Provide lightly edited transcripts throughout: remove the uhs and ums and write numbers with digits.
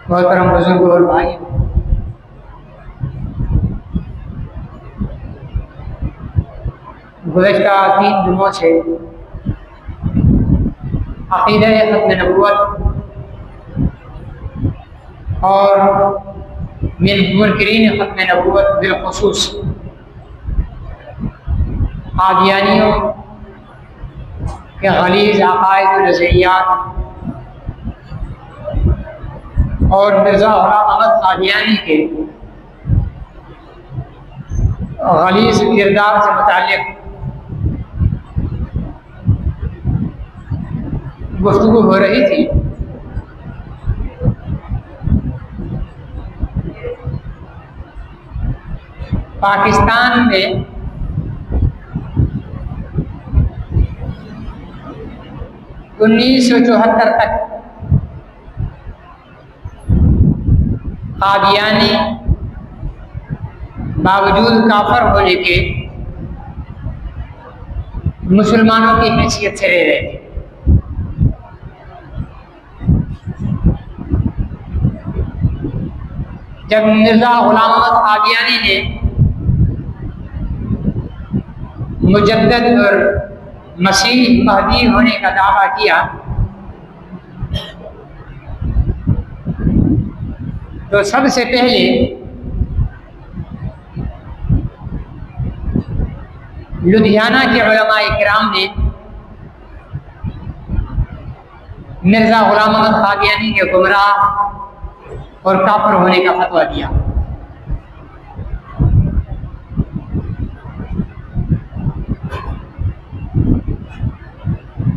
मोहतरम बुजुर्ग और भाई, गुज़श्ता 3 जुमों से अक़ीदा ख़त्म नबूवत और मुनकिरीन ख़त्म नबूवत बिलख़ुसूस कादियानियों के गलीज़ अक़ाइद व नज़रियात और मिर्ज़ा ग़ुलाम अहमद कादियानी के गलीज़ किरदार से मुताल्लिक़ गुफ्तगू हो रही थी। पाकिस्तान में उन्नीस सौ 1974 तक कादियानी बावजूद काफर होने के मुसलमानों की हैसियत से रह रहे थे। जब मिर्ज़ा ग़ुलाम अहमद कादियानी ने मुजद्दद और मसीह महदी होने का दावा किया तो सबसे पहले लुधियाना के उलमाए किराम ने मिर्ज़ा ग़ुलाम अहमद कादियानी के गुमराह और काफिर होने का फतवा दिया।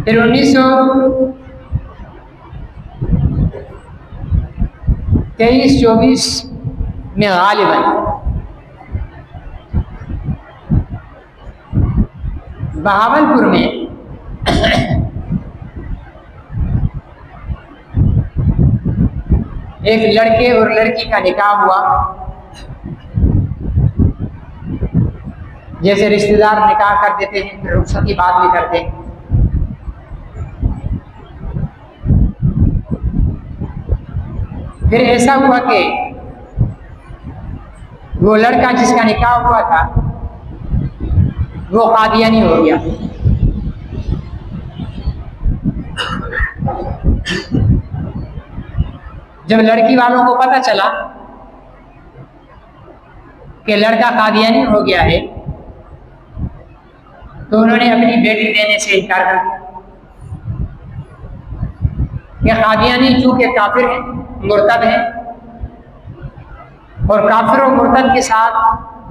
फिर 1923-24 में गालिबन बहावलपुर में एक लड़के और लड़की का निकाह हुआ। जैसे रिश्तेदार निकाह कर देते हैं फिर रुखसती बाद में करते हैं। फिर ऐसा हुआ कि वो लड़का जिसका निकाह हुआ था वो कादियानी हो गया। जब लड़की वालों को पता चला कि लड़का कादियानी हो गया है तो उन्होंने अपनी बेटी देने से इनकार कर दिया। कि कादियानी चूंकि काफिर हैं, मुर्तद हैं और काफिर और मुर्तद के साथ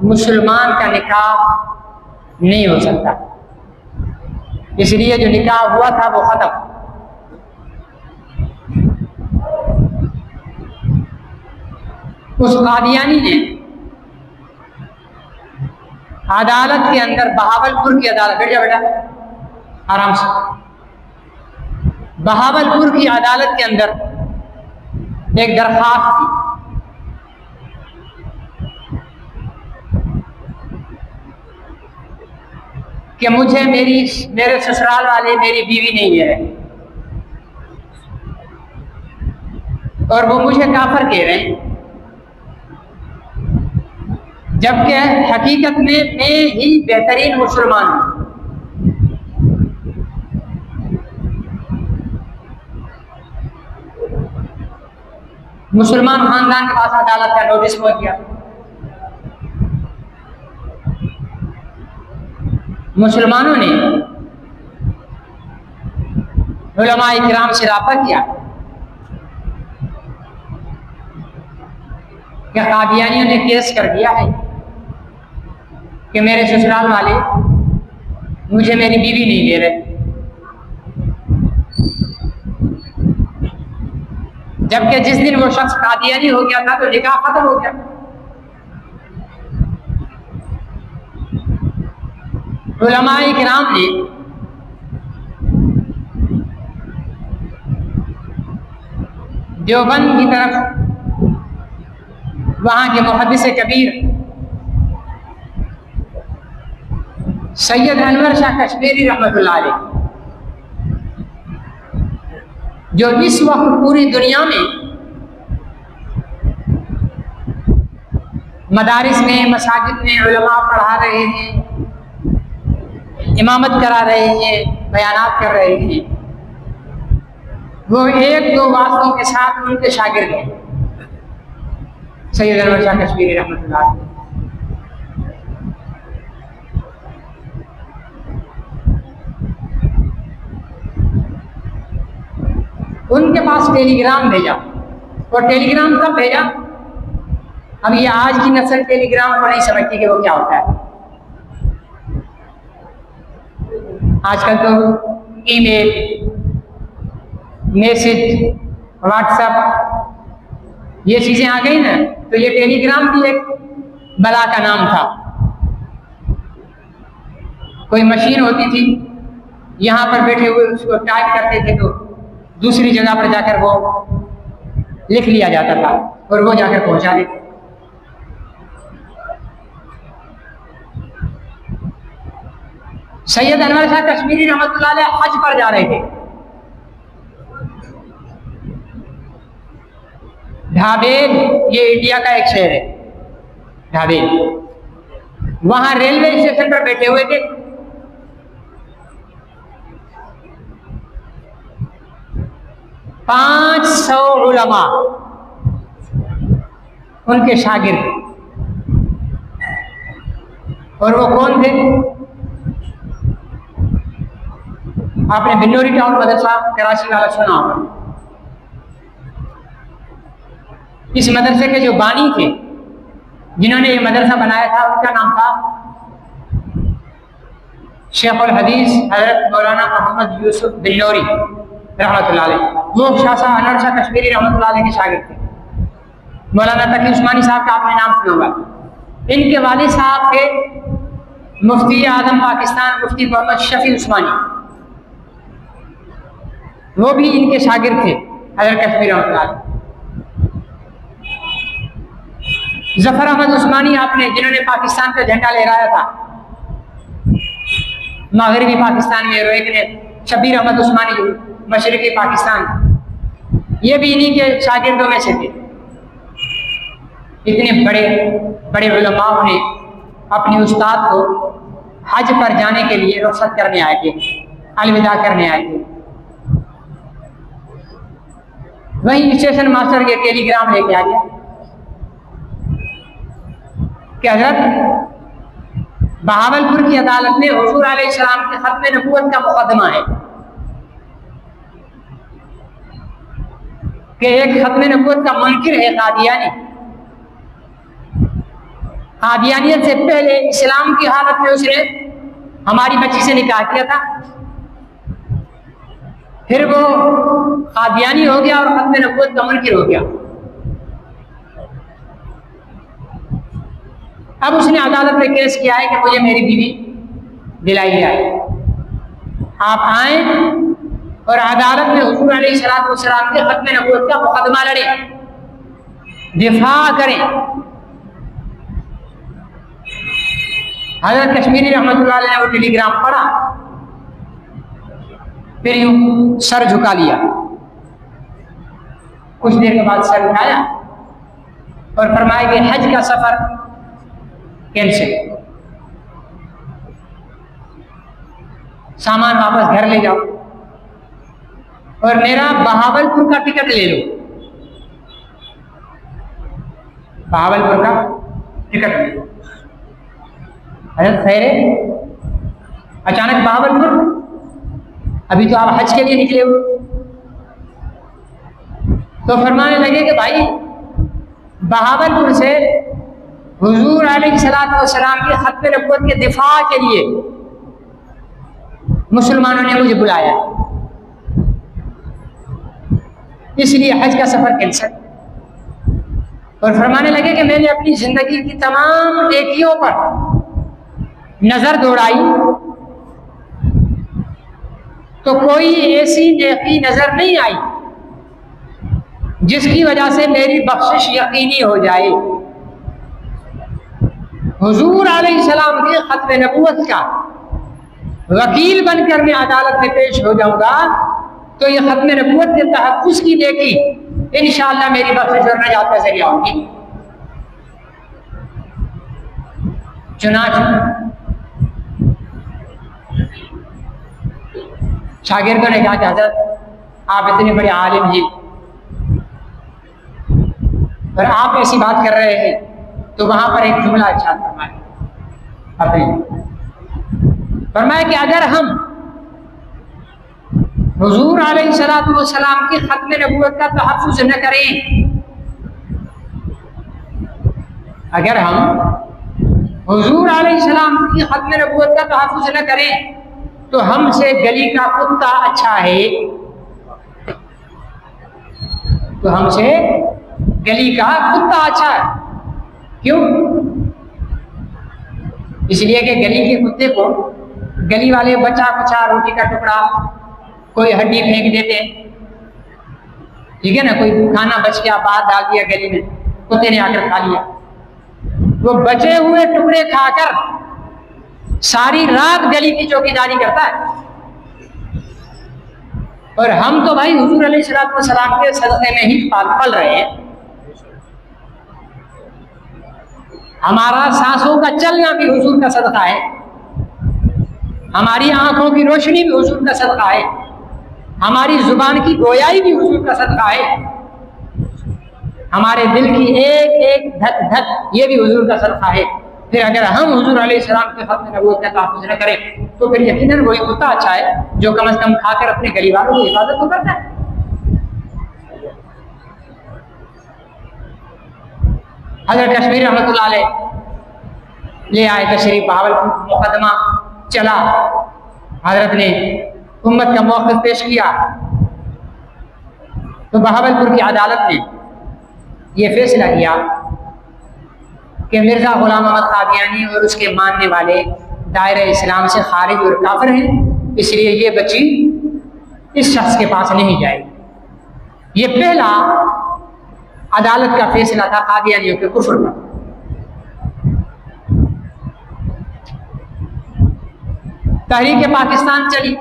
मुसलमान का निकाह नहीं हो सकता, इसलिए जो निकाह हुआ था वो खत्म। उस कादियानी ने अदालत के अंदर, बहावलपुर की अदालत, बैठ जा बेटा आराम से, बहावलपुर की अदालत के अंदर एक दरख्वास्त थी कि मुझे मेरे ससुराल वाले मेरी बीवी नहीं है और वो मुझे काफिर कह रहे हैं, जबकि हकीकत में मैं ही बेहतरीन मुसलमान हूं। मुसलमान खानदान के पास अदालत का नोटिस पहुंच गया। मुसलमानों ने उलमाए किराम से राब्ता किया कि कादियानियों ने केस कर दिया है कि मेरे ससुराल वाले मुझे मेरी बीवी नहीं दे रहे, जबकि जिस दिन वो शख्स कादियानी हो गया था तो निकाह खत्म हो गया। उलमाए किराम ने देवबंद की तरफ वहां के मुहद्दिस कबीर सैयद अनवर शाह कश्मीरी रहमतुल्लाह अलैह, जो इस वक्त पूरी दुनिया में मदारिस में, मसाजिद में उलमा पढ़ा रहे हैं, इमामत करा रहे हैं, बयानात कर रहे हैं, वो एक दो वास्तों के साथ उनके शागिर्द हैं सैयद अनवर शाह कश्मीरी रहमतुल्लाह अलैह। उनके पास टेलीग्राम भेजा, और टेलीग्राम कब भेजा? अब ये आज की नस्ल टेलीग्राम को नहीं समझती कि वो क्या होता है। आजकल तो ईमेल, मैसेज, व्हाट्सएप ये चीजें आ गई ना, तो ये टेलीग्राम भी एक बला का नाम था। कोई मशीन होती थी, यहाँ पर बैठे हुए उसको टाइप करते थे तो दूसरी जगह पर जाकर वो लिख लिया जाता था और वो जाकर पहुंचा देते। सैयद अनवर शाह कश्मीरी रहमतुल्लाह अलैह हज पर जा रहे थे। ढाबेल, ये इंडिया का एक शहर है ढाबेल, वहां रेलवे स्टेशन पर बैठे हुए थे। पांच 500 उलमा उनके शागिर्द, और वो कौन थे? आपने बिन्नौरी टाउन मदरसा कराची वाला सुना होगा। इस मदरसे के जो बानी थे, जिन्होंने ये मदरसा बनाया था, उनका नाम था शेखुल हदीस हजरत मौलाना मोहम्मद यूसुफ बिन्नौरी रहमतुल्लाह अलैह। वो शाह साहब अनवर शाह कश्मीरी रहमतुल्लाह अलैह के शागिर्द थे। मौलाना तकी उस्मानी साहब का आपने नाम सुना होगा। इनके वालिद साहब थे मुफ्ती आजम पाकिस्तान, मुफ्ती मोहम्मद शफी उस्मानी, वो भी इनके शागिर्द थे हजरत कश्मीरी रहमतुल्लाह अलैह। जफर अहमद उस्मानी आपने, जिन्होंने पाकिस्तान का झंडा लहराया था मगरबी पाकिस्तान में, और एक ने शबीर अहमद उस्मानी मशरकी पाकिस्तान, ये भी इन्हीं के शागिर्दों में से थे। इतने बड़े बड़े उलमाओं ने अपने उस्ताद को हज पर जाने के लिए रुखसत करने आए थे, अलविदा करने आए थे। वहीं स्टेशन मास्टर ये टेलीग्राम लेके आ गया कि हजरत बहावलपुर की अदालत में हुजूर अलैहिस्सलाम के खत्म नबूवत का मुकदमा है कि एक खत्म नबूवत का मुनकिर है कादियानी। कादियानियत से पहले इस्लाम की हालत में उसने हमारी बच्ची से निकाह किया था, फिर वो कादियानी हो गया और खत्म नबूवत का मुनकिर हो गया। अब उसने अदालत में केस किया है कि मुझे मेरी बीवी दिलाई जाए। आप आए और अदालत में हुजूर अलैहिस्सलाम के खत्म नबूवत का मुकदमा लड़े, दिफा करें। हजरत कश्मीरी रहमतुल्लाह अलैह ने वो टेलीग्राम पढ़ा, फिर यूं सर झुका लिया। कुछ देर के बाद सर उठाया और फरमाया कि हज का सफर कैंसिल, सामान वापस घर ले जाओ और मेरा बहावलपुर का टिकट ले लो। बहावलपुर का टिकट ले लो। हजरत खैरे, अचानक बहावलपुर? अभी तो आप हज के लिए निकले हो। तो फरमाने लगे कि भाई बहावलपुर से हुजूर अलैहिस्सलाम के खत्म नबूवत के दिफा के लिए मुसलमानों ने मुझे बुलाया, इसलिए हज का सफर कैंसिल। और फरमाने लगे कि मैंने अपनी जिंदगी की तमाम नेकियों पर नजर दौड़ाई तो कोई ऐसी नेकी नजर नहीं आई जिसकी वजह से मेरी बख्शिश यकीनी हो जाए। हुजूर अलैहिस्सलाम के खत्म नबूवत का वकील बनकर मैं अदालत में पेश हो जाऊंगा तो ये खत्म नबूवत के तहफ़्फ़ुज़ की नेकी इंशाअल्लाह मेरी बख्शिश और नजात का ज़रिया होगी। चुनाच शागिर्दों ने कहा कि हजरत आप इतने बड़े आलिम हैं और आप ऐसी बात कर रहे हैं, तो वहां पर एक जुमला इरशाद फरमाए अपने, फरमाया कि अगर हम हुजूर अलैहिस्सलातु वस्सलाम की खत्म नबूवत का तहफ्फुज़ न करें, अगर हम हुजूर अलैहिस्सलाम की खत्म नबूवत का तहफ्फुज़ न करें तो हमसे गली का कुत्ता अच्छा है, तो हमसे गली का कुत्ता अच्छा है। क्यों? इसलिए कि गली के कुत्ते को गली वाले बचा कुचा रोटी का टुकड़ा, कोई हड्डी फेंक देते, ठीक है ना, कोई खाना बच गया बाहर डाल दिया गली में, कुत्ते ने आकर खा लिया, वो बचे हुए टुकड़े खाकर सारी रात गली की चौकीदारी करता है। और हम तो भाई हुजूर अलैहिस्सलातु वस्सलाम के सदक़े में ही पल रहे हैं। हमारा सांसों का चलना भी हुजूर का सदका है, हमारी आंखों की रोशनी भी हुजूर का सदका है, हमारी जुबान की गोयाई भी हुजूर का सदका है, हमारे दिल की एक एक धक धक ये भी हुजूर का सदका है। फिर अगर हम हुजूर अलैहिस्सलाम के खत्म नबूवत का तहफ्फुज़ न करें तो फिर यकीनन वही कुत्ता अच्छा है जो कम से कम खाकर अपने गली वालों की हिफाजत तो करता है। हज़रत कश्मीरी रहमतुल्लाह अलैह ले आए तशरीफ, बहावलपुर मुकदमा चला, हजरत ने उम्मत का मौक़िफ़ पेश किया तो बहावलपुर की अदालत ने यह फैसला किया कि मिर्ज़ा ग़ुलाम अहमद कादियानी और उसके मानने वाले दायरे इस्लाम से खारिज और काफिर हैं, इसलिए ये बच्ची इस शख्स के पास नहीं जाएगी। ये पहला अदालत का फैसला था कादियानियों के कुफ्र पर। तहरीक पाकिस्तान चली,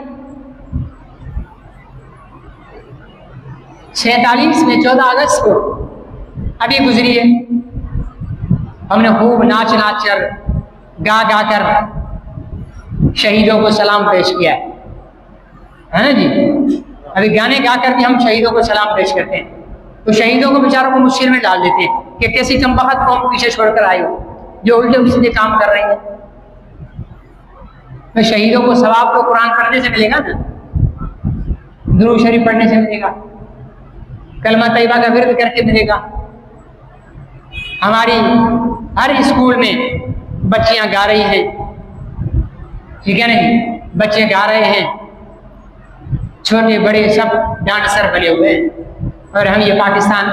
46 में 14 अगस्त को अभी गुजरी है, हमने खूब नाच नाच कर गा गा कर शहीदों को सलाम पेश किया है ना जी। अभी गाने गा कर भी हम शहीदों को सलाम पेश करते हैं, तो शहीदों को बेचारों को मुश्किल में डाल देते हैं कि कैसी कमबख्त कौम पीछे छोड़कर आई हो जो उल्टे सीधे काम कर रही है। तो शहीदों को सवाब तो कुरान पढ़ने से मिलेगा ना, दुरूद शरीफ पढ़ने से मिलेगा, कलमा तैयबा का विर्द करके मिलेगा। हमारी हर स्कूल में बच्चियां गा रही हैं, ठीक है नहीं, बच्चे गा रहे हैं, छोटे बड़े सब डांसर बने हुए हैं और हम ये पाकिस्तान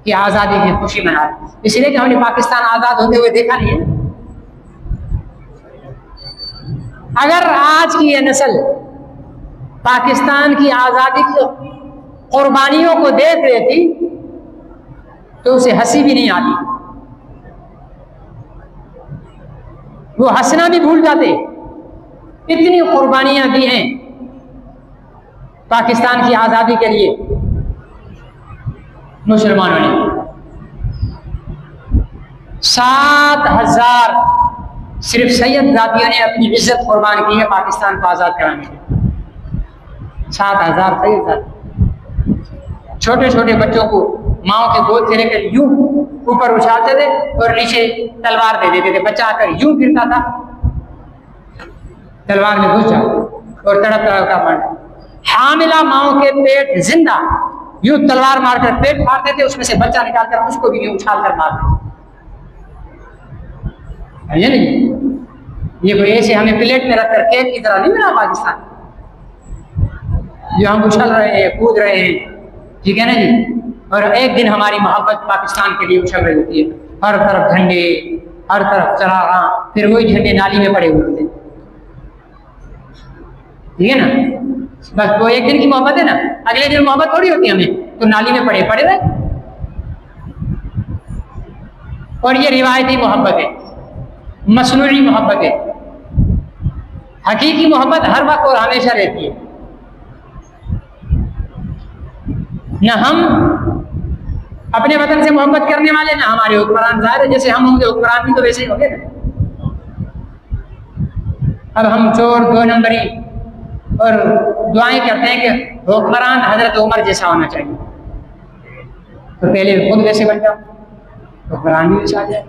की आज़ादी की खुशी मना रहे हैं, इसलिए कि हमने पाकिस्तान आज़ाद होते हुए देखा नहीं है। अगर आज की ये नस्ल पाकिस्तान की आज़ादी की कुर्बानियों को देख लेती तो उसे हंसी भी नहीं आती, वो हंसना भी भूल जाते। इतनी कुर्बानियां दी हैं पाकिस्तान की आज़ादी के लिए मुसलमानों ने। 7,000 सिर्फ सैयद जातियों ने अपनी इज्जत कुर्बान की है पाकिस्तान को आज़ाद कराने के लिए। 7,000 सैयद जाति, छोटे छोटे बच्चों को माओ के गोद से लेकर यूं ऊपर उछालते थे और नीचे तलवार दे देते थे, बच्चा आकर यूं गिरता था, तलवार में घुस जाता और तड़प तड़प का मर। हामिला माओ के पेट जिंदा यूं तलवार मारकर पेट फाड़ते थे, उसमें से बच्चा निकालकर उसको भी यूं उछाल कर मारते। नहीं, ये कोई ऐसे हमें प्लेट में रखकर केक की तरह नहीं मिला पाकिस्तान जो हम उछल रहे हैं, कूद रहे हैं, ठीक है ना जी। और एक दिन हमारी मोहब्बत पाकिस्तान के लिए उछल रही होती है, हर तरफ झंडे, हर तरफ चरागा, फिर वही झंडे नाली में पड़े हुए होते, ठीक है ना। बस वो एक दिन की मोहब्बत है ना, अगले दिन मोहब्बत थोड़ी होती है हमें, तो नाली में पड़े पड़े रहे। और ये रिवायती मोहब्बत है, मसनूई मोहब्बत है। हकीकी मोहब्बत हर वक्त और हमेशा रहती है। न हम अपने वतन से मोहब्बत करने वाले, ना हमारे हुक्मरान। ज़ाहिर है जैसे हम होंगे हुक्मरान भी तो वैसे ही होंगे ना। अब हम चोर, 2 नंबरी और दुआएं करते हैं कि हुक्मरान हजरत उमर जैसा होना चाहिए। तो पहले खुद वैसे बन जाओ, हुक्मरान भी वैसा आ जाए।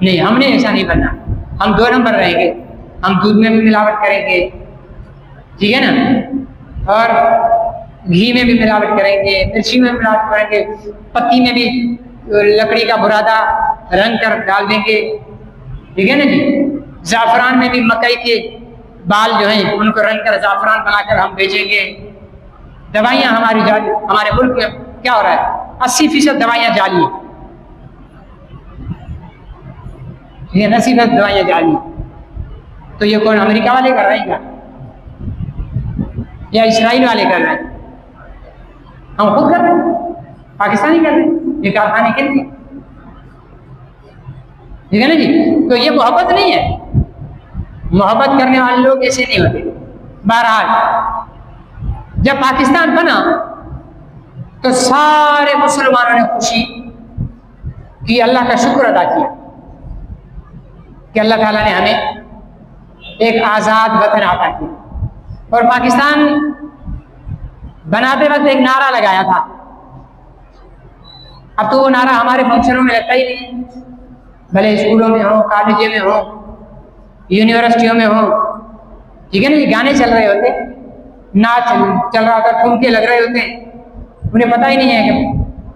नहीं, हमने ऐसा नहीं बनना। हम 2 नंबर रहेंगे। हम दूध में भी मिलावट करेंगे, ठीक है ना, और घी में भी मिलावट करेंगे, मिर्ची में मिलावट करेंगे, पत्ती में भी लकड़ी का बुरादा रंग कर डाल देंगे, ठीक है ना जी। जाफरान में भी मकई के बाल जो हैं उनको रंग कर जाफरान बनाकर हम बेचेंगे। दवाइयाँ हमारी जाली, हमारे मुल्क में क्या हो रहा है, 80% दवाइयाँ जाली, ये 80% दवाइयाँ जाली। तो ये कौन, अमेरिका वाले कर रहे हैं क्या, या इसराइल वाले कर रहे हैं? हम खुद कर रहे हैं, पाकिस्तानी कर रहे हैं, ये कारखाने के लिए, ठीक है ना जी। तो ये मोहब्बत नहीं है। मोहब्बत करने वाले लोग ऐसे नहीं होते। बहरहाल जब पाकिस्तान बना तो सारे मुसलमानों ने खुशी की, अल्लाह का शुक्र अदा किया कि अल्लाह ताला ने हमें एक आज़ाद वतन अता किया। और पाकिस्तान बनाते वक्त एक नारा लगाया था। अब तो वो नारा हमारे फंक्शनों में लगता ही नहीं, भले स्कूलों में हो, कॉलेजों में हो, यूनिवर्सिटियों में हो, ठीक है ना। ये गाने चल रहे होते, नाच चल रहा होता, ठुमके लग रहे होते, उन्हें पता ही नहीं है कि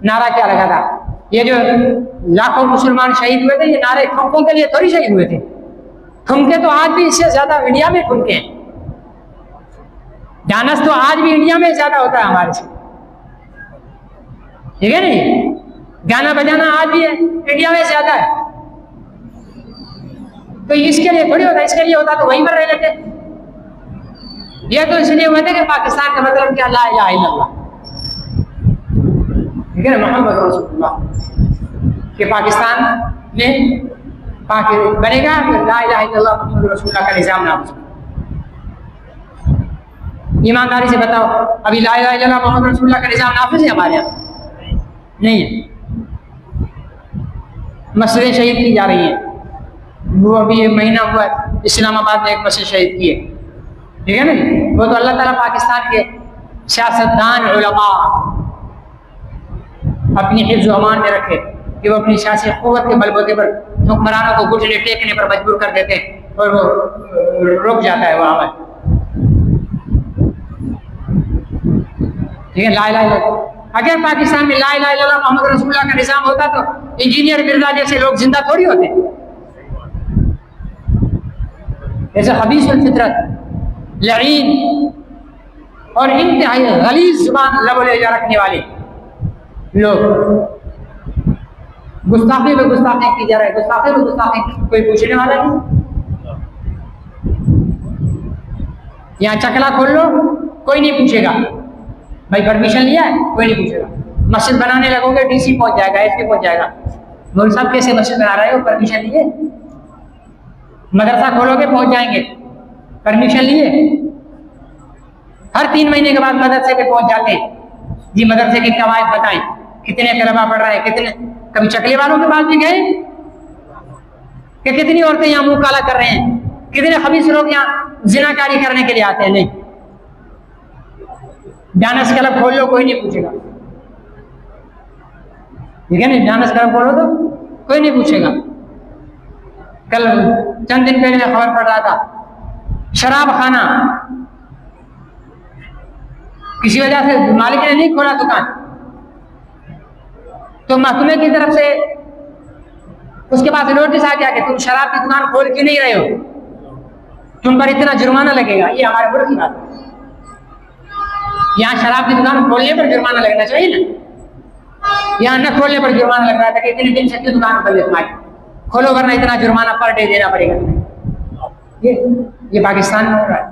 नारा क्या लगा था। ये जो लाखों मुसलमान शहीद हुए थे, ये नारे ठुमकों के लिए थोड़ी शहीद हुए थे। ठुमके तो आज भी इससे ज्यादा इंडिया में ठुमके हैं। डांस तो आज भी इंडिया में ज्यादा होता है हमारे से, ठीक है ना। गाना बजाना आज भी है, इंडिया में ज्यादा है। तो इसके लिए थोड़ी होता, इसके लिए होता तो वहीं पर रह लेते। ये तो इसलिए हुए थे कि पाकिस्तान का मतलब क्या, ला इलाहा इल्लल्लाह, ठीक है ना, मोहम्मद रसूलुल्लाह के पाकिस्तान में बनेगा ला इलाहा इल्लल्लाह मोहम्मद रसूलुल्लाह का निजाम नाफिज। ईमानदारी से बताओ, अभी ला इलाहा इल्लल्लाह मोहम्मद रसूलुल्लाह का निजाम नाफिज है हमारे यहाँ? नहीं है। मस्जिदें शहीद की जा रही हैं। वो अभी ये महीना हुआ इस्लामाबाद में एक मस्जिद शहीद की है, ठीक है ना। वो तो अल्लाह ताला पाकिस्तान के सियासतदान उलमा अपनी हिफ्ज़ व अमान में रखे कि वो अपनी सियासी क़ुव्वत के बलबूते पर हुक्मरानों को घुटने टेकने पर मजबूर कर देते हैं और वो रुक जाता है वो अमल, ठीक है। ला इलाहा इल्लल्लाह, अगर पाकिस्तान में ला इलाहा इल्लल्लाह मोहम्मद रसूलुल्लाह का निज़ाम होता तो इंजीनियर मिर्जा जैसे लोग जिंदा थोड़ी होते। ऐसे खबीस फितरत, लईन और इंतहाई गलीज़ जुबान लबोलेजा रखने वाले लोग, गुस्ताखी में गुस्ताखी की जा रहा है, गुस्ताखी में गुस्ताखी कोई पूछने वाला नहीं। यहाँ चकला खोल लो, कोई नहीं पूछेगा भाई परमिशन लिया है, कोई नहीं पूछेगा। मस्जिद बनाने लगोगे, डीसी पहुंच जाएगा, एसपी पहुंच जाएगा, बोल साहब कैसे मस्जिद बना रहे हो, परमिशन लिए? मदरसा खोलोगे, पहुंच जाएंगे, परमिशन लिए? हर 3 महीने के बाद मदरसे पे पहुंच जाते हैं जी, मदरसे की कवायद बताएं, कितने तलबा पढ़ रहे हैं, कितने। कभी चकले वालों के पास भी गए कि कितनी औरतें यहाँ मुंह काला कर रहे हैं, कितने खबीस लोग यहाँ जिनाकारी करने के लिए आते हैं? नहीं। डांस क्लब खोल लो, कोई नहीं पूछेगा, ठीक है ना। डांस क्लब खोलो तो कोई नहीं पूछेगा। कल चंद दिन पहले खबर पड़ रहा था, शराब खाना किसी वजह से मालिक ने नहीं खोला दुकान, तो महकमे की तरफ से उसके पास नोटिस आ गया कि तुम शराब की दुकान खोल क्यों नहीं रहे हो, तुम पर इतना जुर्माना लगेगा। ये हमारे मुल्क की बात है। यहाँ शराब की दुकान खोलने पर जुर्माना लगना चाहिए ना, यहाँ न खोलने पर जुर्माना लग रहा था कि इतने दिन से क्यों दुकान खोल तुम्हारी, खोलो वरना इतना जुर्माना पर डे देना पड़ेगा। ये पाकिस्तान में हो रहा है,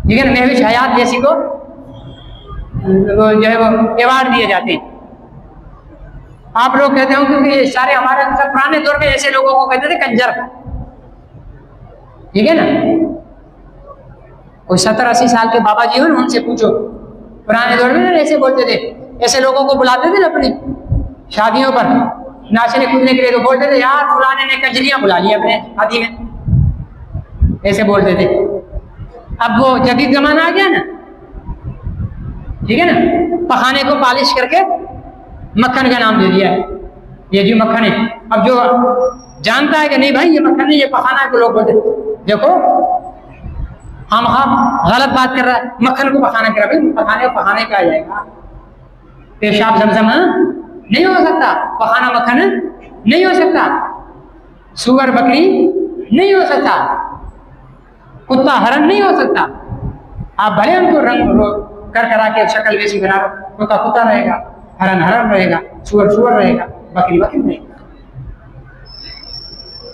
ठीक है ना। महविश हयात जैसी को वो जो है वो अवार्ड दिए जाते हैं। आप लोग कहते हो क्योंकि ये सारे हमारे सब पुराने दौर में ऐसे लोगों को कहते थे कंजर, ठीक है ना। कोई 70-80 साल के बाबा जी हो ना, उनसे पूछो, पुराने दौर में ऐसे बोलते थे, ऐसे लोगों को बुलाते थे ना अपनी शादियों पर नाचने कूदने के लिए, तो बोलते थे यार फलाने ने कंजरियां बुला ली अपने शादी में, ऐसे बोलते थे। अब वो जदीद जमाना आ गया ना, ठीक है ना, पखाने को पॉलिश करके मक्खन का नाम दे दिया है, ये जी मक्खन है। अब जो जानता है कि नहीं भाई ये मक्खन नहीं, ये पखाना को लोग बोलते, देखो हम गलत बात कर रहा है, मक्खन को पखाना कर रहा है, पखाने को पखाने का आ जाएगा। पेशाब जमजम नहीं हो सकता, पखाना मक्खन नहीं हो सकता, सुअर बकरी नहीं हो सकता, कुत्ता हरण नहीं हो सकता। आप भले उनको रंग कर करा के शक्ल वैसी बना लो, कुत्ता कुत्ता रहेगा, हरण हरण रहेगा, सुअर सुअर रहेगा, बकरी बकरी रहेगा।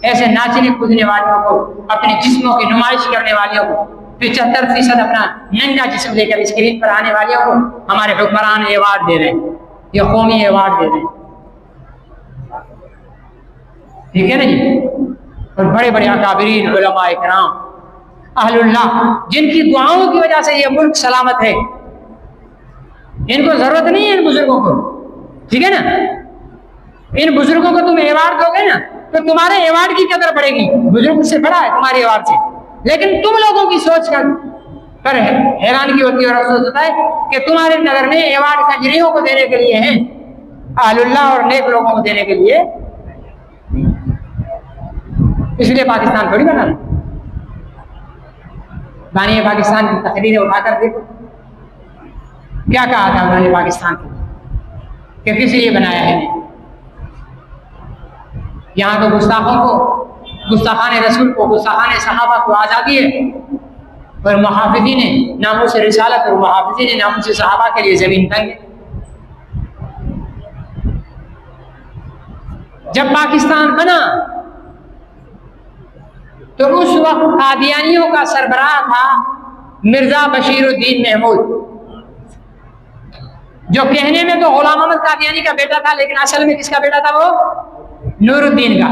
ऐसे नाचने कूदने वालों को, अपने जिस्मों की नुमाइश करने वालों को, 75% अपना नंगा जिस्म लेकर स्क्रीन पर आने वालों को हमारे हुक्मरान अवार्ड दे रहे हैं, ये कौमी अवार्ड दे रहे हैं, ठीक है ना जी। और बड़े बड़े अकाबरीन उलमा इकराम अहलुल्लाह, जिनकी दुआओं की वजह से ये मुल्क सलामत है, इनको जरूरत नहीं है इन बुजुर्गों को, ठीक है ना। इन बुजुर्गों को तुम अवार्ड दोगे ना तो तुम्हारे अवार्ड की कदर बढ़ेगी, बुजुर्ग से बड़ा है तुम्हारे अवार्ड से। लेकिन तुम लोगों की सोच का पर हैरानगी होती है और अफसोस होता है कि तुम्हारे नगर में अवार्ड कंजरियों को देने के लिए है, अहलुल्लाह और नेक लोगों को देने के लिए। इसलिए पाकिस्तान थोड़ी बना, बानी पाकिस्तान की तकरीरें उठाकर देखो क्या कहा था उन्होंने पाकिस्तान को, कि किस लिए बनाया है। यहाँ तो गुस्ताखों को, गुस्ताखान रसूल को, गुस्ताखान सहाबा को आज़ादी है, और मुहाफिजी ने नामूस रिसालत और मुहाफिजी ने नामूस सहाबा के लिए जमीन तंग। जब पाकिस्तान बना तो उस वक्त कादियानियों का सरबराह था मिर्जा बशीरुद्दीन महमूद, जो कहने में तो गुलाम अहमद कादियानी का बेटा था, लेकिन असल में किसका बेटा था? वो नूरुद्दीन का।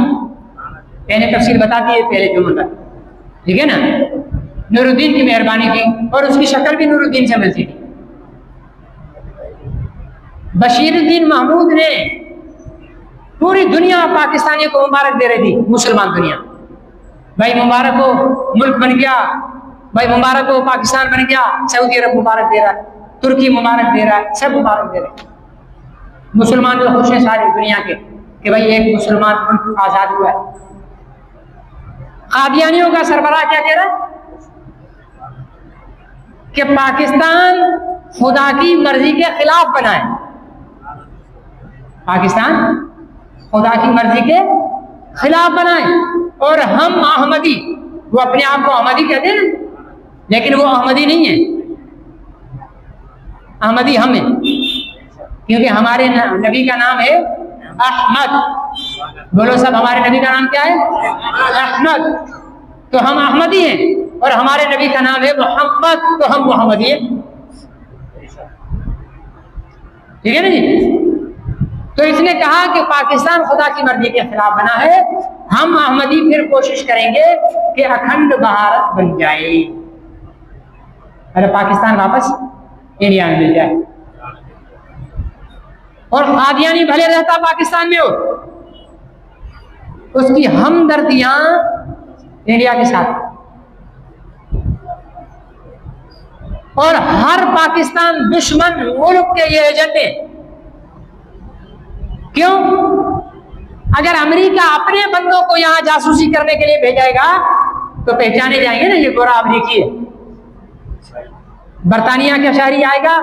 मैंने तफसील बता दी है पहले जुम्मे पर, ठीक है ना। नूरुद्दीन की मेहरबानी थी और उसकी शक्ल भी नूरुद्दीन से मिलती थी। बशीरुद्दीन महमूद ने पूरी दुनिया पाकिस्तानियों को मुबारक दे रही थी, मुसलमान दुनिया, भाई मुबारक हो मुल्क बन गया, भाई मुबारक हो पाकिस्तान बन गया, सऊदी अरब मुबारक दे रहा है, तुर्की मुबारक दे रहा है, सब मुबारक दे रहे हैं। मुसलमान जो खुश हैं सारी दुनिया के कि भाई एक मुसलमान मुल्क आजाद हुआ है। कादियानियों का सरबराह क्या कह रहा है कि पाकिस्तान खुदा की मर्जी के खिलाफ बना है, पाकिस्तान खुदा की मर्जी के खिलाफ बनाए, और हम अहमदी, वो अपने आप को अहमदी कहते हैं लेकिन वो अहमदी नहीं है, अहमदी हम हैं, क्योंकि हमारे नबी का नाम है अहमद। बोलो सब, हमारे नबी का नाम क्या है? अहमद। तो हम अहमदी हैं और हमारे नबी का नाम है मोहम्मद, तो हम मोहम्मदी हैं, ठीक है ना जी। तो इसने कहा कि पाकिस्तान खुदा की मर्जी के खिलाफ बना है, हम अहमदी फिर कोशिश करेंगे कि अखंड भारत बन जाए, अरे पाकिस्तान वापस इंडिया में मिल जाए, और कादियानी भले रहता पाकिस्तान में हो, उसकी हमदर्दियां इंडिया के साथ। और हर पाकिस्तान दुश्मन मुल्क के ये एजेंडे, क्यों? अगर अमेरिका अपने बंदों को यहां जासूसी करने के लिए भेजेगा तो पहचाने जाएंगे ना ये गोरा अमरीकी है। बर्तानिया का शहरी आएगा,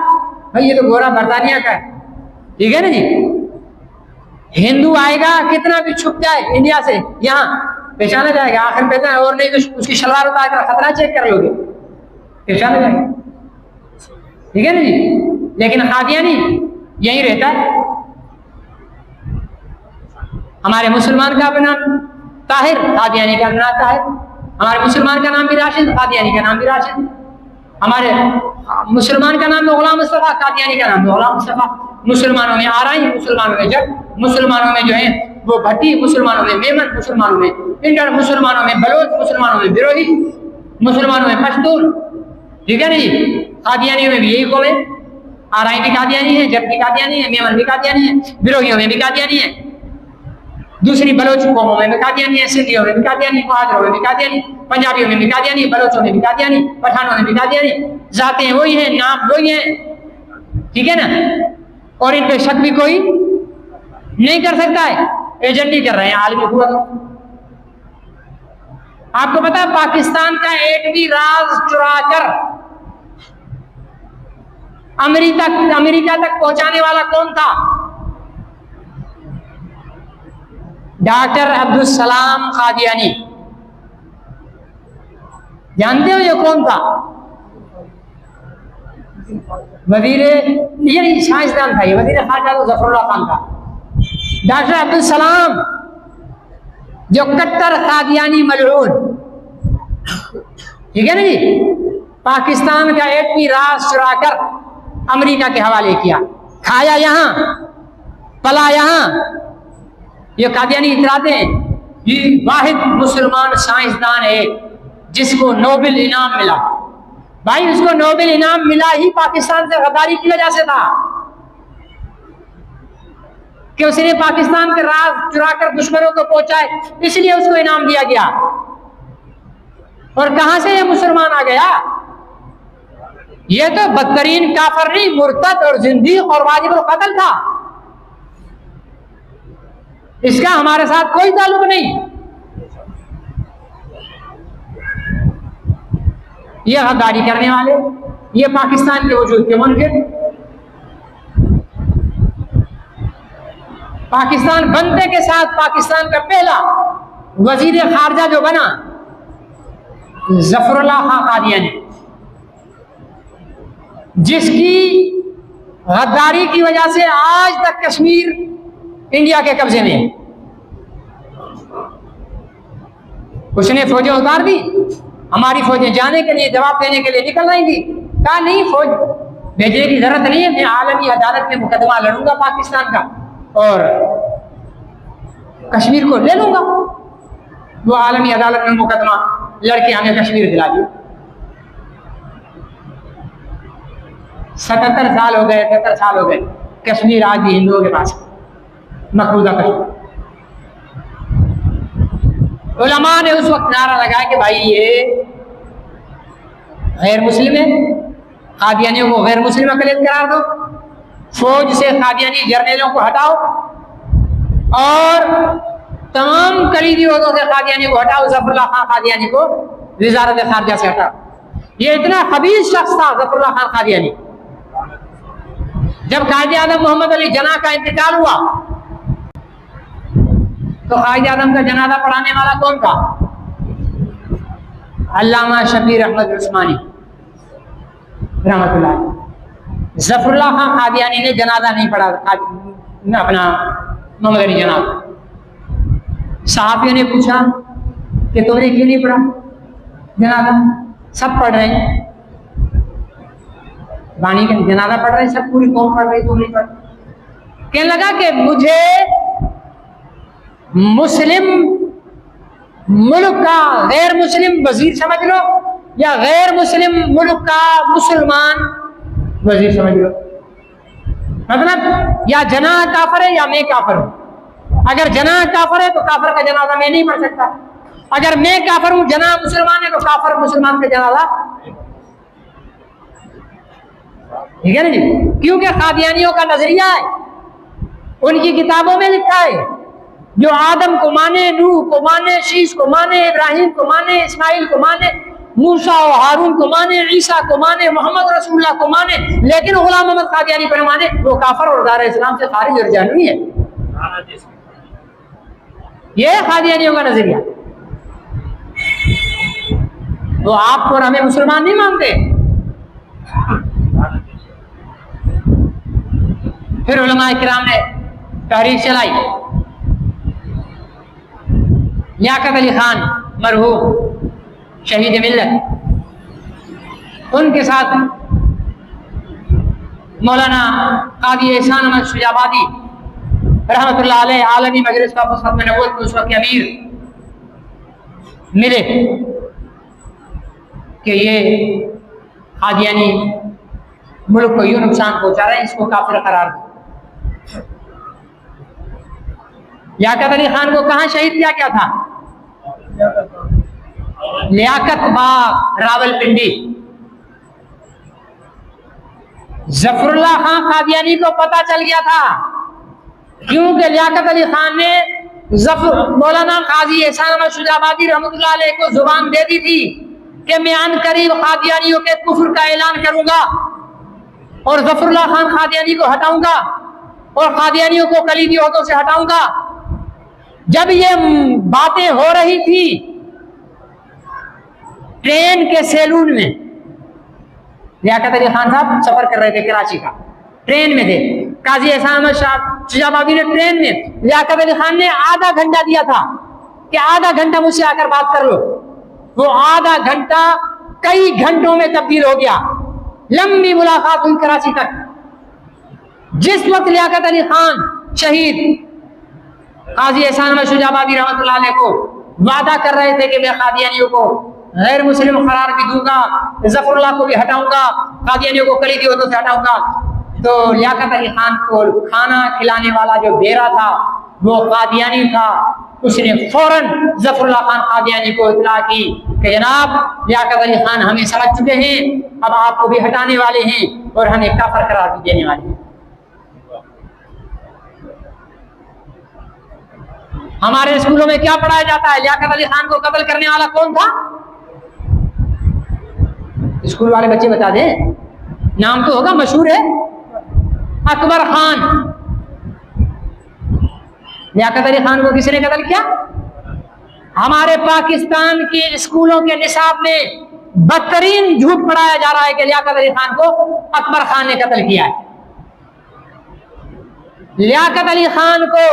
भाई ये तो गोरा बर्तानिया का है, ठीक है ना जी। हिंदू आएगा, कितना भी छुप जाए इंडिया से, यहाँ पहचाना जाएगा, आखिर पहचान, और नहीं तो उसकी शलवार उतार कर खतरा चेक कर लोगे, पहचाना जाएगा, ठीक है ना जी। लेकिन कादियानी यही रहता है। हमारे मुसलमान का नाम ताहिर, कादियानी का नाम ताहिर, हमारे मुसलमान का नाम भी राशिद, कादियानी का नाम भी राशिद, हमारे मुसलमान का नाम गुलाम मुस्तफा, कादियानी का नाम गुलाम मुस्तफा। मुसलमानों में आराई, मुसलमानों में जट, मुसलमानों में जो है वो भट्टी, मुसलमानों में मेमन, मुसलमानों में इंटर, मुसलमानों में बलोच, मुसलमानों में बिरोही, मुसलमानों में पश्तून, ठीक है ना जी। कादियानियों में भी यही कौम है, आराई भी कादियानी है, जट भी कादियानी है, मेमन भी कादियानी है, बिरोहियों में भी कादियानी है। दूसरी बलोच कौमों में भी कादियानी है, सिंधियों में भी कादियानी, मुहाजिरों में भी कादियानी, पंजाबियों में भी कादियानी, बलोचों में भी कादियानी, पठानों में भी कादियानी। जातें वही हैं, नाम वही हैं, ठीक है ना। और इन पे शक भी कोई नहीं कर सकता है, एजेंट ही कर रहे हैं आलमी हुकूमत। आपको पता है पाकिस्तान का एटमी राज चुराकर अमेरिका तक पहुंचाने वाला कौन था? डॉक्टर अब्दुल सलाम कादियानी। जानते हो ये कौन था? वजीर, ये साइंसदान था, ये वजीर खारजा तो जफरुल्लाह खान था। डॉक्टर अब्दुल सलाम जो कट्टर कादियानी मलऊन, ठीक है ना जी, पाकिस्तान का एटमी राज चुराकर अमेरिका के हवाले किया, खाया यहां, पला यहां। ये कादियानी इतराते हैं ये वाहिद मुसलमान साइंसदान है जिसको नोबेल इनाम मिला। भाई उसको नोबेल इनाम मिला ही पाकिस्तान से गद्दारी की वजह से था कि उसने पाकिस्तान के राज चुराकर दुश्मनों को पहुंचाए, इसलिए उसको इनाम दिया गया। और कहां से ये मुसलमान आ गया? ये तो बदतरीन काफर नहीं, मुर्तद और जिंदीक और वाजिबुल कत्ल था। इसका हमारे साथ कोई ताल्लुक नहीं। ये गद्दारी करने वाले, ये पाकिस्तान के वजूद के मुनकिर। पाकिस्तान बनने के साथ पाकिस्तान का पहला वजीर खारजा जो बना जफरुल्लाह खान कादियानी, जिसकी गद्दारी की वजह से आज तक कश्मीर इंडिया के कब्जे में है। उसने फौजें उतार दी, हमारी फौजें जाने के लिए, जवाब देने के लिए निकल रही थी। कहा नहीं, फौज भेजने की जरूरत नहीं है, मैं आलमी अदालत में मुकदमा लड़ूंगा पाकिस्तान का और कश्मीर को ले लूंगा। वो आलमी अदालत में मुकदमा लड़के हमें कश्मीर दिला दिया। 77 साल हो गए, 73 साल हो गए, कश्मीर आज भी हिंदुओं के पास, मकबूजा कश्मीर। उलमा ने उस वक्त नारा लगाया कि भाई ये गैर मुस्लिम है, कादियानियों को गैर मुस्लिम अक़लियत करार दो, फौज से कादियानी जर्नलों को हटाओ और तमाम कलीदी ओहदों से कादियानी को हटाओ, जफरुल्लाह खान कादियानी को वज़ारत खारजा से हटाओ। ये इतना खबीस शख्स था जफरुल्लाह खान कादियानी। जब कायदे आज़म मोहम्मद अली जना का इंतकाल हुआ तो कायदे आज़म का जनाजा पढ़ाने वाला कौन था? अल्लामा शबीर अहमद उस्मानी रहमतुल्लाह। जफरुल्लाह खान कादियानी ने जनाजा नहीं पढ़ा अपना मोहम्मद अली जना। सहाबियों ने पूछा कि तुमने क्यों नहीं पढ़ा जनाजा? सब पढ़ रहे हैं, बानी का जनाजा पढ़ रहे हैं, सब पूरी कौम पढ़ रही, तुम नहीं पढ़। कहने लगा कि मुझे मुस्लिम मुल्क का गैर मुस्लिम वजीर समझ लो या गैर मुस्लिम मुल्क का मुसलमान वजीर समझ लो, मतलब या जना काफर है या मैं काफर हूं। अगर जना काफर है तो काफर का जनाजा मैं नहीं पढ़ सकता, अगर मैं काफर हूं, जना मुसलमान है तो काफर मुसलमान का जनाजा, ठीक है ना जी। क्योंकि कादियानियों का नजरिया है, उनकी किताबों में लिखा है, जो आदम को माने, नूह को माने, शीश को माने, इब्राहिम को माने, इस्माइल को माने, मूसा और हारून को माने, ईसा को माने, मोहम्मद रसूलुल्लाह को माने, लेकिन गुलाम अहमद कादियानी पर माने, वो काफर और दार इस्लाम से खारिज और जानवी है। ये कादियानियों का नजरिया। तो आप और हमें मुसलमान नहीं मानते। फिर उलमा इकराम ने तहरीक चलाई, लियाकत अली खान मरहूम शहीद मिल्लत, उनके साथ मौलाना कादी एहसान अहमद शुजाबादी रहमतुल्लाह अलैह आलमी मजलिस का खत्म नबूवत के उस वक्त के अमीर मिले कि ये कादियानी मुल्क को यूं नुकसान पहुंचा रहे हैं, इसको काफिर करार दो। लियाकत अली खान को कहां शहीद किया गया था? लियाकत बाग, रावलपिंडी। जफरुल्लाह खान कादियानी को पता चल गया था, क्योंकि लियाकत अली खान ने मौलाना काजी एहसान अहमद शुजाबादी रहमतुल्लाह अलैह को जुबान दे दी थी कि मैं अन करीब कादियानियों के कुफ्र का ऐलान करूंगा और जफरुल्लाह खान कादियानी को हटाऊंगा और कादियानियों को कलीदी ओहदों से हटाऊंगा। जब ये बातें हो रही थी ट्रेन के सैलून में, लियाकत अली खान साहब सफर कर रहे थे कराची का, ट्रेन में थे, काजी एहसान अहमद शुजाबादी ने ट्रेन में लियाकत अली खान ने आधा घंटा दिया था कि आधा घंटा मुझसे आकर बात कर लो। वो आधा घंटा कई घंटों में तब्दील हो गया, लंबी मुलाकात हुई कराची तक। जिस वक्त लियाकत अली खान शहीद काजी एहसान अहमद शुजाबादी रहमतुल्लाह अलैह को वादा कर रहे थे कि मैं कादियानियों को गैर मुस्लिम करार भी दूंगा, जफरुल्लाह को भी हटाऊंगा, कादियानियों को कलीदी ओहदों से हटाऊंगा, तो लियाकत अली खान को खाना खिलाने वाला जो बेरा था वो कादियानी था। उसने फौरन जफरुल्लाह खान कादियानी को इत्तला की कि जनाब लियाकत अली खान हमें समझ चुके हैं, अब आपको भी हटाने वाले हैं और हमें काफिर करार भी देने वाले हैं। हमारे स्कूलों में क्या पढ़ाया जाता है? लियाकत अली खान को कत्ल करने वाला कौन था? स्कूल वाले बच्चे बता दें, नाम तो होगा, मशहूर है, अकबर खान। लियाकत अली खान को किसने कत्ल किया? हमारे पाकिस्तान के स्कूलों के निसाब में बदतरीन झूठ पढ़ाया जा रहा है कि लियाकत अली खान को अकबर खान ने कत्ल किया है। लियाकत अली खान को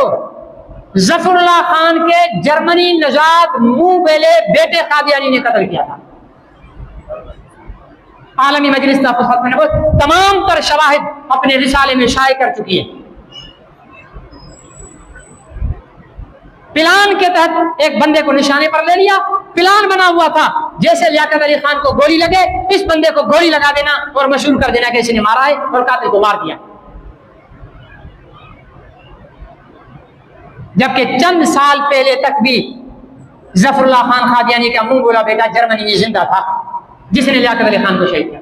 जफरुल्लाह खान के जर्मनी नजात मुंह बेले बेटे कादियानी ने कत्ल किया था। आलमी मजलिस तमाम तर शवाहिद अपने रिसाले में शाये कर चुकी है। प्लान के तहत एक बंदे को निशाने पर ले लिया, प्लान बना हुआ था जैसे लियाकत अली खान को गोली लगे इस बंदे को गोली लगा देना और मशहूर कर देना कि इसने मारा है और कातिल को मार दिया। जबकि चंद साल पहले तक भी जफरुल्लाह खान कादियानी का मुंह बोला बेटा जर्मनी में जिंदा था जिसने लियाकत अली खान को शहीद किया।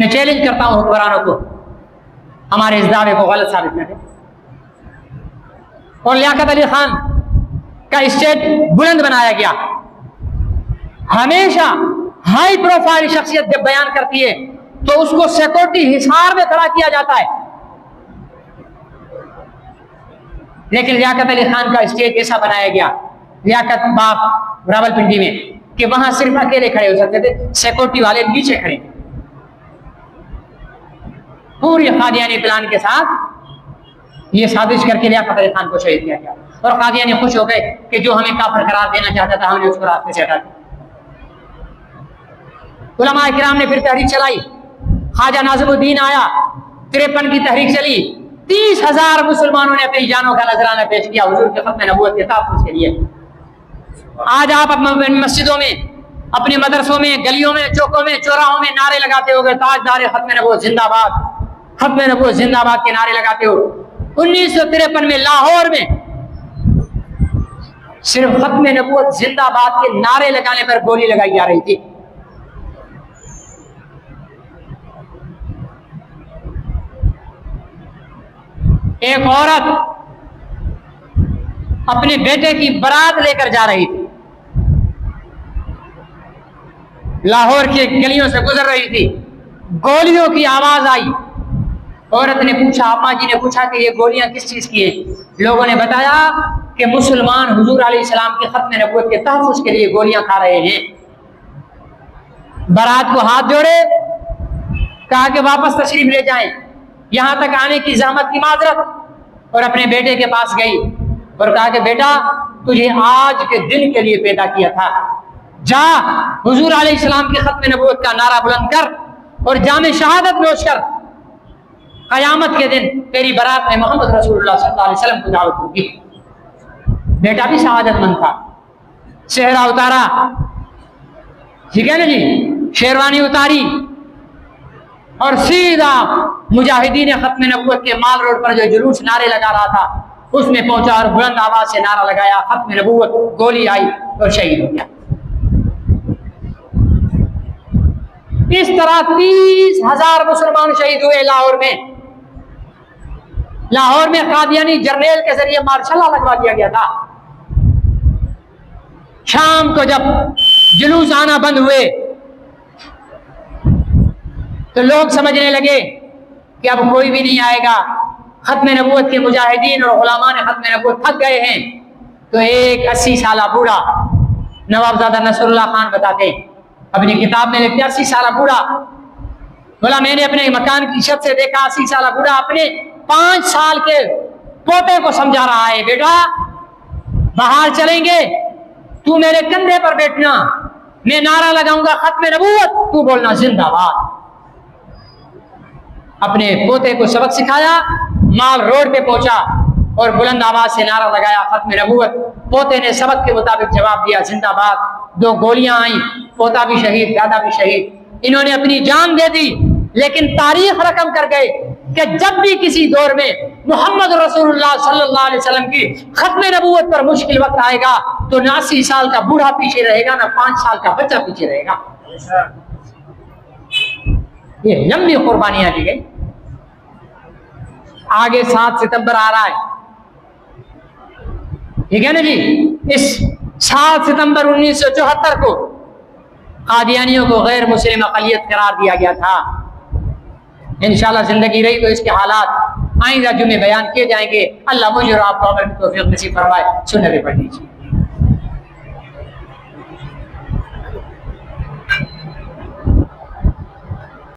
मैं चैलेंज करता हूं हुक्मरानों को हमारे इस दावे को गलत साबित करें। और लियाकत अली खान का स्टेट बुलंद बनाया गया। हमेशा हाई प्रोफाइल शख्सियत जब बयान करती है तो उसको सिक्योरिटी हिसार में खड़ा किया जाता है, लेकिन लियाकत अली खान का स्टेज ऐसा बनाया गया लियाकत बाग रावलपिंडी में कि वहां सिर्फ अकेले खड़े हो सकते थे, सिक्योरिटी वाले नीचे खड़े। पूरी कादियानी प्लान के साथ ये साजिश करके लियाकत अली खान को शहीद किया गया और कादियानी खुश हो गए कि जो हमें काफिर करार देना चाहता था हमने उसको रास्ते से हटा दिया। उलमा किराम ने फिर तहरीक चलाई, ख्वाजा नाज़िमुद्दीन आया, 53 की तहरीक चली, 30,000 मुसलमानों ने अपनी जानों का नजराना पेश किया हुजूर के खत्म नबूवत के तहफ़्फ़ुज़ के लिए। आज आप अपने मस्जिदों में, अपने मदरसों में, गलियों में, चौकों में, चौराहों में नारे लगाते हो, ताजदार खत्म नबूवत जिंदाबाद, खत्म नबूवत जिंदाबाद के नारे लगाते हो। 1953 में लाहौर में सिर्फ खत्म नबूवत जिंदाबाद के नारे लगाने पर गोली लगाई जा रही थी। एक औरत अपने बेटे की बारात लेकर जा रही थी, लाहौर की गलियों से गुजर रही थी, गोलियों की आवाज आई। औरत ने पूछा, अम्मा जी ने पूछा कि ये गोलियां किस चीज की है? लोगों ने बताया कि मुसलमान हुजूर अलैहिस्सलाम के खत्म नबूवत के तहफ़्फ़ुज़ के लिए गोलियां खा रहे हैं। बारात को हाथ जोड़े, कहा कि वापस तशरीफ ले जाएं, यहां तक आने की ज़हमत की माजरत। और अपने बेटे के पास गई और कहा कि बेटा तुझे आज के दिन के लिए पैदा किया था, जा हुजूर अलैहिस्सलाम के खत्म नबूवत का नारा बुलंद कर और जामे शहादत नोश कर, कयामत के दिन तेरी बारात में मोहम्मद रसूलुल्लाह सल्लल्लाहु अलैहि वसल्लम को दावत होगी। बेटा भी शहादतमंद था, सेहरा उतारा, ठीक है ना जी, शेरवानी उतारी और सीधा मुजाहिदीन खत्म नबूवत के माल रोड पर जो जुलूस नारे लगा रहा था उसमें पहुंचा और बुलंद आवाज से नारा लगाया, खत्म नबूवत, गोली आई और शहीद हो गया। इस तरह 30,000 मुसलमान शहीद हुए लाहौर में। लाहौर में कादियानी जर्नेल के जरिए मार्शल लगवा दिया गया था। शाम को जब जुलूस आना बंद हुए तो लोग समझने लगे कि अब कोई भी नहीं आएगा, खत्म नबूवत के मुजाहिदीन और उलमा ने खत्म नबूवत थक गए हैं। तो एक 80 साल बूढ़ा नवाबजादा नसरुल्लाह खान बताते अपनी किताब में लिखते, 80 साल बूढ़ा बोला, मैंने अपने मकान की छत से देखा 80 साल बूढ़ा अपने 5 साल के पोते को समझा रहा है, बेटा बाहर चलेंगे, तू मेरे कंधे पर बैठना, मैं नारा लगाऊंगा खत्म नबूवत, तू बोलना जिंदाबाद। अपने पोते को सबक सिखाया, माल रोड पे पहुंचा और बुलंद आवाज से नारा लगाया खत्म नबूवत। पोते ने सबक के मुताबिक जवाब दिया जिंदाबाद। 2 गोलियां आई, पोता भी शहीद, दादा भी शहीद। इन्होंने अपनी जान दे दी, लेकिन तारीख रकम कर गए कि जब भी किसी दौर में मोहम्मद रसूलुल्लाह सल्लल्लाहु अलैहि वसल्लम की खत्म नबूवत पर मुश्किल वक्त आएगा तो ना 80 साल का बूढ़ा पीछे रहेगा, ना 5 साल का बच्चा पीछे रहेगा। ये लंबी कुर्बानियां दी गई। आगे 7 सितंबर आ रहा है, ठीक है ना जी। इस 7 सितंबर 1974 को कादियानियों को गैर मुस्लिम अक़लियत करार दिया गया था। इंशाअल्लाह जिंदगी रही तो इसके हालात आइंदा जुमे बयान किए जाएंगे। अल्लाह मुझे और आपको अमल की तौफीक नसीब फरमाए। सुन्नतें पढ़ लीजिए।